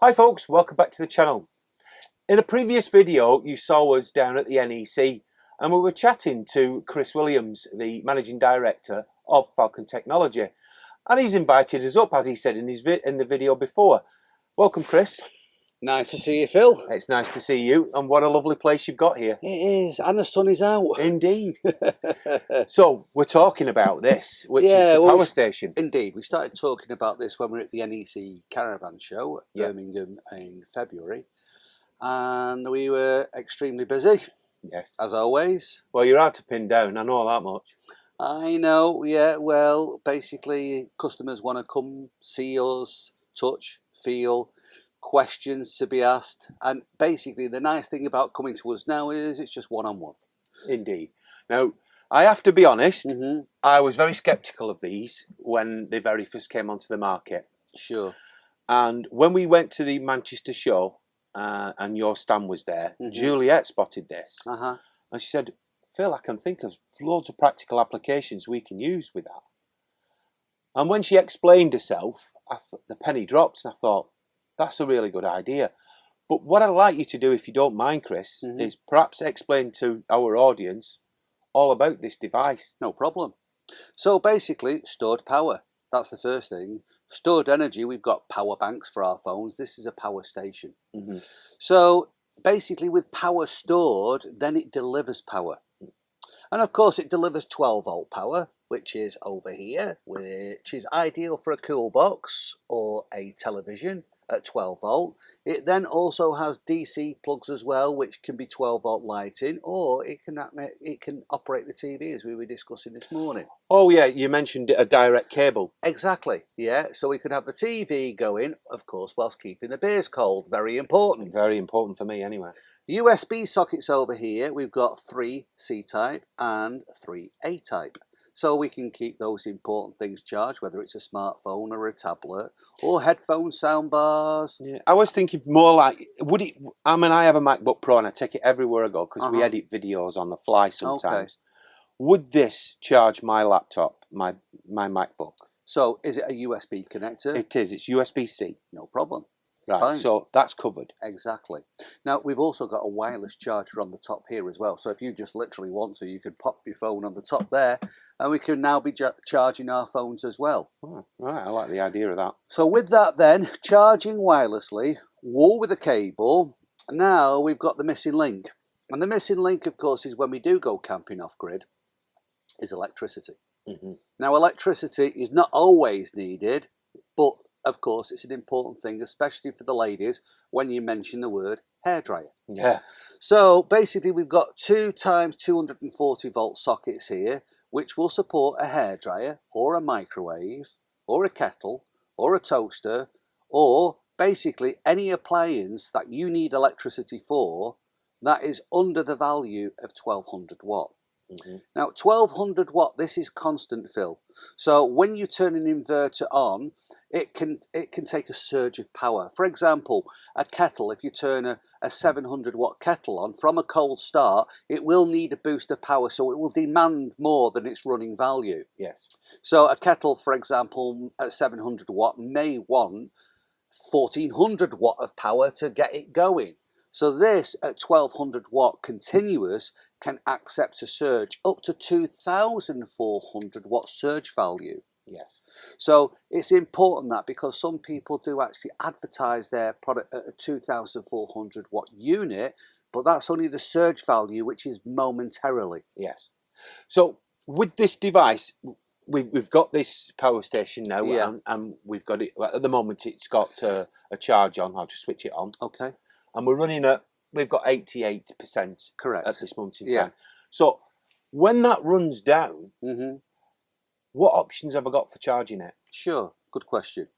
Hi folks, welcome back to the channel. In a previous video you saw us down at the NEC and we were chatting to Chris Williams, the Managing Director of Falcon Technology, and he's invited us up, as he said in the video before. Welcome, Chris. Nice to see you, Phil. It's nice to see you, and what a lovely place you've got here. It is, and the sun is out. Indeed. So we're talking about this, which is the power station. Indeed, we started talking about this when we were at the NEC Caravan show at Birmingham in February, and we were extremely busy. Yes, as always. Well, you're hard to pin down, I know that much. I know, yeah. Well, basically, customers want to come see us, touch, feel, questions to be asked, and basically the nice thing about coming to us now is it's just one-on-one. Indeed. Now, I have to be honest, I was very sceptical of these when they very first came onto the market. Sure. And when we went to the Manchester show and your stand was there, Juliet spotted this. And she said, Phil, I can think of loads of practical applications we can use with that. And when she explained herself, the penny dropped, and I thought, that's a really good idea. But what I'd like you to do, if you don't mind, Chris, is perhaps explain to our audience all about this device. No problem. So basically, stored power. That's the first thing. Stored energy, we've got power banks for our phones. This is a power station. So basically, with power stored, then it delivers power. And of course, it delivers 12-volt power, which is over here, which is ideal for a cool box or a television at 12 volt. It then also has DC plugs as well, which can be 12 volt lighting, or it can operate the TV, as we were discussing this morning. Oh yeah, you mentioned a direct cable. Exactly, yeah. So we could have the TV going, of course, whilst keeping the beers cold. Very important. Very important for me anyway. USB sockets over here, we've got 3 C-type and 3 A-type. So we can keep those important things charged, whether it's a smartphone or a tablet, or headphones, sound bars. Yeah, I was thinking more like, would it, I mean, I have a MacBook Pro and I take it everywhere I go because we edit videos on the fly sometimes. Would this charge my laptop, my MacBook? So is it a USB connector? It is, it's USB-C. No problem. Right, fine. So that's covered. Exactly. Now, we've also got a wireless charger on the top here as well. So if you just literally want to, you could pop your phone on the top there, and we can now be charging our phones as well. Oh, right, I like the idea of that. So with that then, charging wirelessly, wall with a cable, now we've got the missing link. And the missing link, of course, is when we do go camping off-grid, is electricity. Now, electricity is not always needed, but of course, it's an important thing, especially for the ladies, when you mention the word hairdryer. Yeah. So basically, we've got 2 times 240 volt sockets here, which will support a hairdryer or a microwave or a kettle or a toaster, or basically any appliance that you need electricity for that is under the value of 1200 watt. Now, 1200 watt, this is constant, Phil. So when you turn an inverter on, it can take a surge of power. For example, a kettle, if you turn a 700 watt kettle on from a cold start, it will need a boost of power, so it will demand more than its running value. Yes. So a kettle, for example, at 700 watt may want 1400 watt of power to get it going. So this at 1200 watt continuous can accept a surge up to 2400 watt surge value. Yes. So it's important that, because some people do actually advertise their product at a 2400 watt unit, but that's only the surge value, which is momentarily. Yes. So with this device, we've got this power station now, and we've got it, at the moment it's got a charge on. I'll just switch it on. Okay. And we're running at, we've got 88% correct at this moment in time. So when that runs down, what options have I got for charging it? Sure, good question.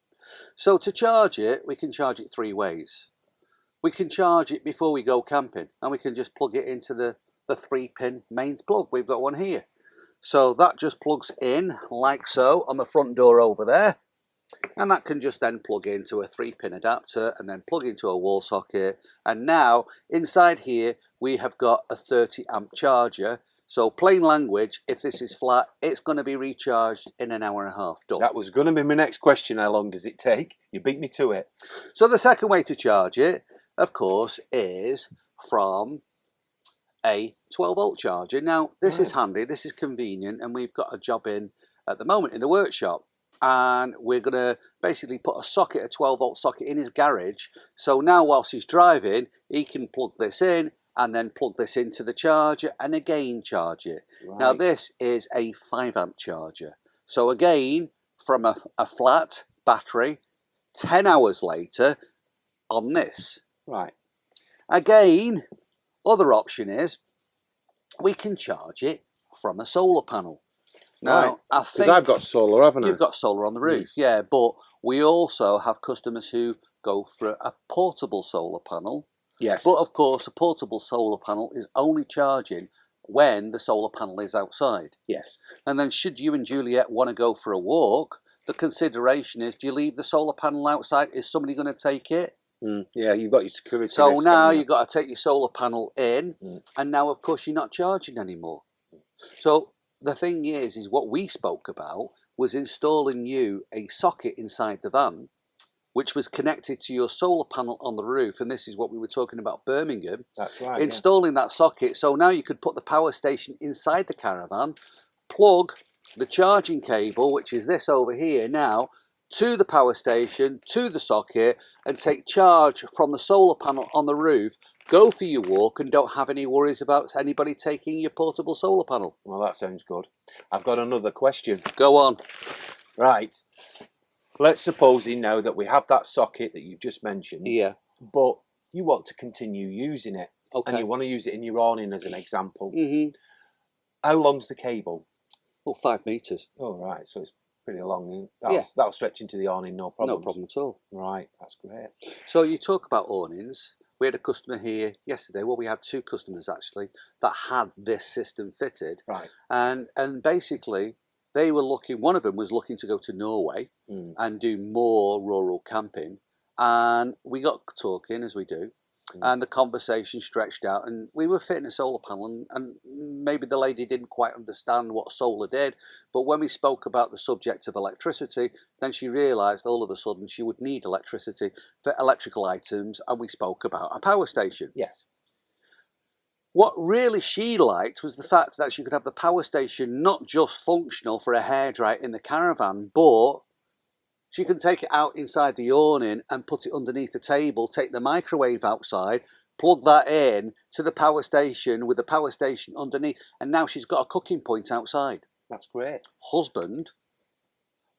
So to charge it, we can charge it 3 ways. We can charge it before we go camping, and we can just plug it into the 3-pin mains plug. We've got one here. So that just plugs in like so on the front door over there. And that can just then plug into a 3-pin adapter and then plug into a wall socket. And now inside here we have got a 30 amp charger. So plain language, if this is flat, it's going to be recharged in an hour and a half. Done. That was going to be my next question. How long does it take? You beat me to it. So the second way to charge it, of course, is from a 12-volt charger. Now, this is handy, this is convenient, and we've got a job in at the moment in the workshop. And we're going to basically put a 12-volt socket in his garage. So now whilst he's driving, he can plug this in and then plug this into the charger and again charge it. Right. Now this is a 5-amp charger. So again, from a flat battery, 10 hours later on this. Right. Again, other option is we can charge it from a solar panel. Now, right. I think because I've got solar, haven't I? You've got solar on the roof, yeah, but we also have customers who go for a portable solar panel. Yes. But of course, a portable solar panel is only charging when the solar panel is outside. Yes. And then should you and Juliet want to go for a walk, the consideration is, do you leave the solar panel outside? Is somebody going to take it? Yeah, you've got your security. So risk, now you've got to take your solar panel in, and now, of course, you're not charging anymore. So the thing is what we spoke about was installing you a socket inside the van, which was connected to your solar panel on the roof. And this is what we were talking about Birmingham. That's right. Installing that socket. So now you could put the power station inside the Caravan, plug the charging cable, which is this over here now, to the power station, to the socket, and take charge from the solar panel on the roof. Go for your walk and don't have any worries about anybody taking your portable solar panel. Well, that sounds good. I've got another question. Go on. Right. Let's suppose now that we have that socket that you've just mentioned. Yeah. But you want to continue using it. Okay. And you want to use it in your awning as an example. Mm-hmm. How long's the cable? Oh, 5 metres. Oh, right. So it's pretty long. That'll stretch into the awning, no problem. No problem at all. Right. That's great. So you talk about awnings. We had a customer here yesterday. Well, we had 2 customers actually that had this system fitted. Right. And basically, they were looking. One of them was looking to go to Norway and do more rural camping. And we got talking, as we do, and the conversation stretched out. And we were fitting a solar panel, and maybe the lady didn't quite understand what solar did. But when we spoke about the subject of electricity, then she realised all of a sudden she would need electricity for electrical items, and we spoke about a power station. Yes. What really she liked was the fact that she could have the power station not just functional for a hairdryer in the Caravan, but she can take it out inside the awning and put it underneath the table, take the microwave outside, plug that in to the power station with the power station underneath, and now she's got a cooking point outside. That's great. Husband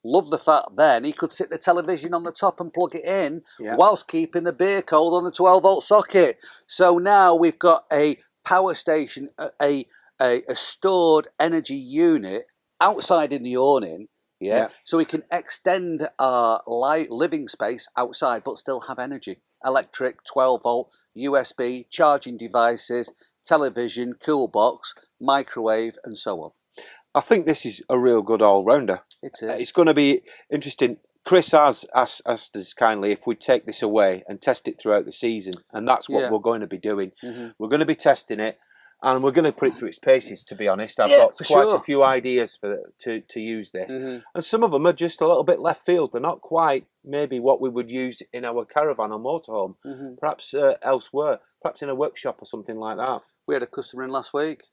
loved the fact then he could sit the television on the top and plug it in whilst keeping the beer cold on the 12-volt socket. So now we've got a power station, a stored energy unit outside in the awning. Yeah. So we can extend our living space outside but still have energy. Electric, 12-volt, USB, charging devices, television, cool box, microwave, and so on. I think this is a real good all-rounder. It is. It's going to be interesting. Chris has asked us kindly if we take this away and test it throughout the season, and that's what we're going to be doing. Mm-hmm. We're going to be testing it, and we're going to put it through its paces, to be honest. I've got quite a few ideas to use this, and some of them are just a little bit left field. They're not quite maybe what we would use in our Caravan or motorhome, perhaps elsewhere, perhaps in a workshop or something like that. We had a customer in last week.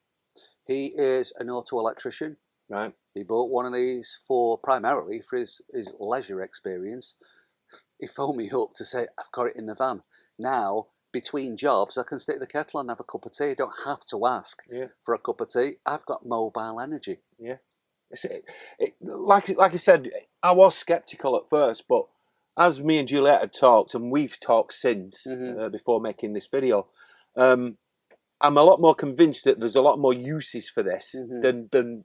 He is an auto electrician. Right. He bought one of these primarily for his leisure experience. He phoned me up to say, I've got it in the van. Now, between jobs, I can stick the kettle on and have a cup of tea. I don't have to ask for a cup of tea. I've got mobile energy. Yeah. Like I said, I was sceptical at first, but as me and Juliet had talked, and we've talked since, before making this video, I'm a lot more convinced that there's a lot more uses for this than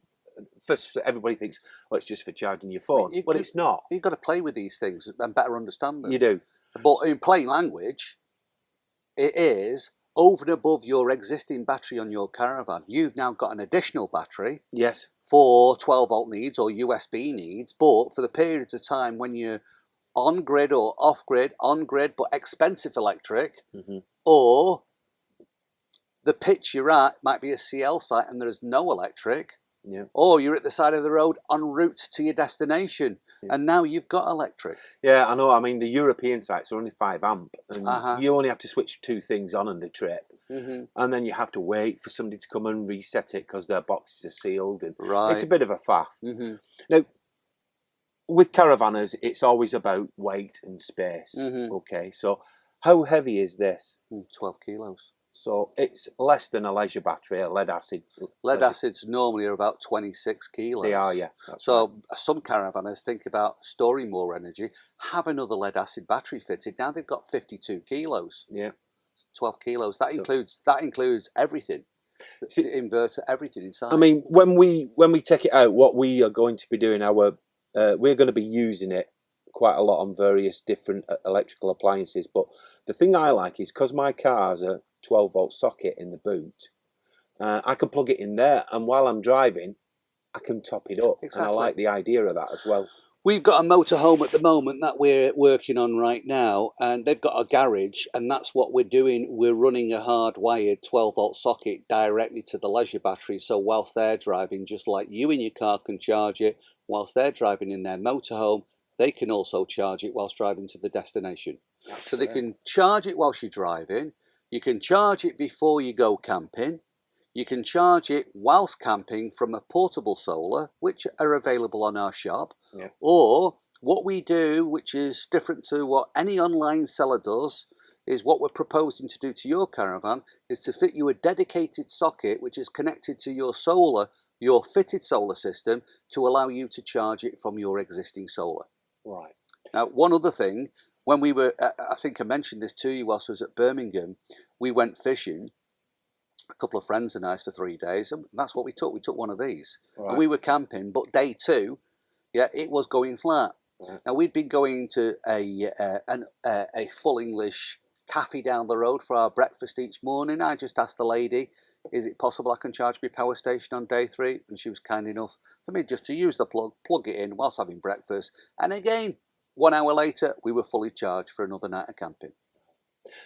first everybody thinks, well, it's just for charging your phone. But it's not. You've got to play with these things and better understand them. You do. But in plain language, it is over and above your existing battery on your Caravan. You've now got an additional battery. Yes. For 12-volt needs or USB needs, but for the periods of time when you're on-grid or off-grid, on-grid but expensive electric, or the pitch you're at might be a CL site and there's no electric. Yeah. Or you're at the side of the road en route to your destination, and now you've got electric. Yeah, I know. I mean, the European sites are only 5 amp, and you only have to switch 2 things on the trip, and then you have to wait for somebody to come and reset it because their boxes are sealed, and it's a bit of a faff. Now, with Caravanners, it's always about weight and space. Okay, so how heavy is this? 12 kilos. So it's less than a leisure battery, a lead acid. Lead acids normally are about 26 kilos. They are, yeah. So some caravanners think about storing more energy, have another lead acid battery fitted. Now they've got 52 kilos. Yeah. 12 kilos. That includes everything. The inverter, everything inside. I mean, when we take it out, what we are going to be doing, we're going to be using it quite a lot on various different electrical appliances. But the thing I like is because my car's a 12-volt socket in the boot, I can plug it in there, and while I'm driving, I can top it up. Exactly. And I like the idea of that as well. We've got a motorhome at the moment that we're working on right now, and they've got a garage, and that's what we're doing. We're running a hardwired 12-volt socket directly to the leisure battery, so whilst they're driving, just like you in your car can charge it, whilst they're driving in their motorhome, they can also charge it whilst driving to the destination. So they can charge it whilst you're driving. You can charge it before you go camping. You can charge it whilst camping from a portable solar, which are available on our shop. Yeah. Or what we do, which is different to what any online seller does, is what we're proposing to do to your caravan, is to fit you a dedicated socket which is connected to your solar, your fitted solar system, to allow you to charge it from your existing solar. Right. Now, one other thing, when we were, I think I mentioned this to you whilst I was at Birmingham, we went fishing, a couple of friends and I, for 3 days, and that's what we took. We took one of these. Right. And we were camping, but day 2, it was going flat. Right. Now, we'd been going to a full English cafe down the road for our breakfast each morning. I just asked the lady, is it possible I can charge my power station on day 3? And she was kind enough for me just to use the plug it in whilst having breakfast. And again, 1 hour later, we were fully charged for another night of camping.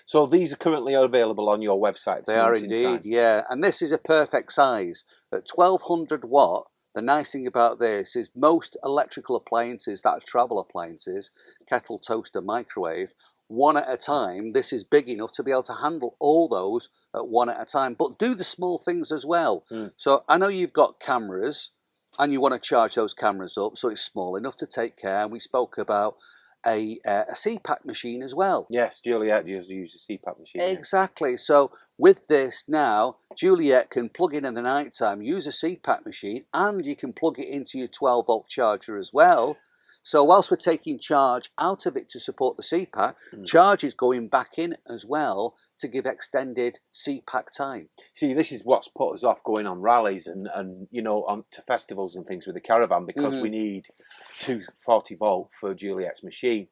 So these are currently available on your website? They are indeed, yeah. And this is a perfect size. At 1200 watt, the nice thing about this is most electrical appliances that are travel appliances, kettle, toaster, microwave, one at a time, this is big enough to be able to handle all those at one at a time, but do the small things as well. So I know you've got cameras and you want to charge those cameras up, so it's small enough to take care. And we spoke about a CPAP machine as well. Yes, Juliet just used a CPAP machine. Exactly. Yeah. So with this now, Juliet can plug in the night time, use a CPAP machine, and you can plug it into your 12-volt charger as well. So whilst we're taking charge out of it to support the CPAP, charge is going back in as well to give extended CPAP time. See, this is what's put us off going on rallies and on to festivals and things with the Caravan, because we need 240-volt for Juliet's machine.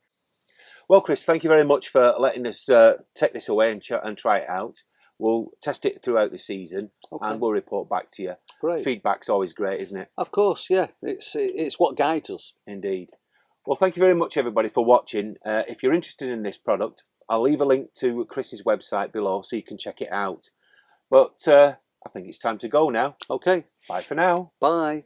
Well, Chris, thank you very much for letting us take this away and try it out. We'll test it throughout the season, and we'll report back to you. Great. Feedback's always great, isn't it? Of course, yeah. It's what guides us. Indeed. Well, thank you very much, everybody, for watching. If you're interested in this product, I'll leave a link to Chris's website below so you can check it out. But I think it's time to go now. Okay. Bye for now. Bye.